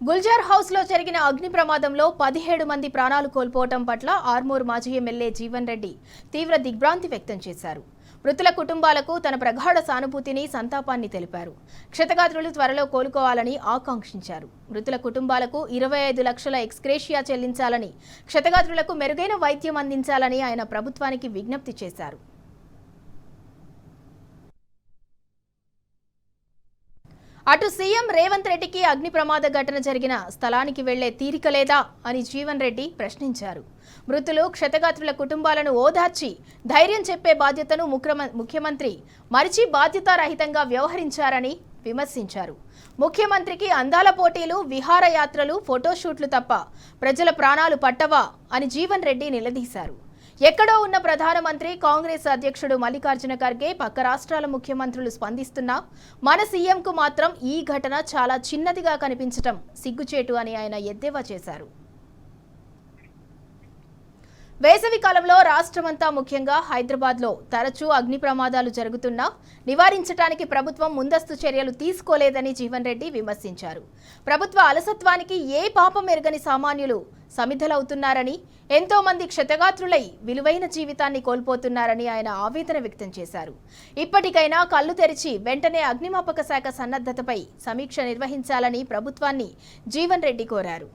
Gulzar house లో జరిగిన అగ్ని ప్రమాదంలో 17 మంది ప్రాణాలు కోల్పోవటం పట్ల ఆర్మూర్ మాజీ ఎమ్మెల్యే జీవన్ రెడ్డి తీవ్ర దిగ్భ్రాంతి వ్యక్తం చేశారు. మృతుల కుటుంబాలకు తన ప్రగాఢ సానుభూతిని, సంతాపాన్ని తెలిపారు. క్షతగాత్రులు త్వరలో కోలుకోవాలని ఆకాంక్షించారు. మృతుల కుటుంబాలకు 25 లక్షల ఎక్స్గ్రేషియా చెల్లించాలని, క్షతగాత్రులకు మెరుగైన వైద్యం అందించాలని ఆయన ప్రభుత్వానికి విజ్ఞప్తి చేశారు. అటు సీఎం రేవంత్ రెడ్డికి అగ్ని ప్రమాద ఘటన జరిగిన స్థలానికి వెళ్లే తీరిక లేదా అని జీవన్ రెడ్డి ప్రశ్నించారు. మృతులు, క్షతగాత్రుల కుటుంబాలను ఓదార్చి ధైర్యం చెప్పే బాధ్యతను ముఖ్యమంత్రి మరిచి బాధ్యతారహితంగా వ్యవహరించారని విమర్శించారు. ముఖ్యమంత్రికి అందాల పోటీలు, విహారయాత్రలు, ఫోటోషూట్లు తప్ప ప్రజల ప్రాణాలు పట్టవా అని జీవన్ రెడ్డి నిలదీశారు. ఎక్కడో ఉన్న ప్రధానమంత్రి, కాంగ్రెస్ అధ్యక్షుడు మల్లికార్జున ఖర్గే, పక్క రాష్ట్రాల ముఖ్యమంత్రులు స్పందిస్తున్నా మన సీఎంకు మాత్రం ఈ ఘటన చాలా చిన్నదిగా కనిపించటం సిగ్గుచేటు అని ఆయన ఎద్దేవా చేశారు. వేసవి కాలంలో రాష్ట్రమంతా, ముఖ్యంగా హైదరాబాద్లో తరచూ అగ్ని ప్రమాదాలు జరుగుతున్నా నివారించడానికి ప్రభుత్వం ముందస్తు చర్యలు తీసుకోలేదని జీవన్ రెడ్డి విమర్శించారు. ప్రభుత్వ అలసత్వానికి ఏ పాపం ఎరగని సామాన్యులు సమిధలవుతున్నారని, ఎంతో మంది క్షతగాత్రులై విలువైన జీవితాన్ని కోల్పోతున్నారని ఆయన ఆవేదన వ్యక్తం చేశారు. ఇప్పటికైనా కళ్లు తెరిచి వెంటనే అగ్నిమాపక శాఖ సన్నద్ధతపై సమీక్ష నిర్వహించాలని ప్రభుత్వాన్ని జీవన్ రెడ్డి కోరారు.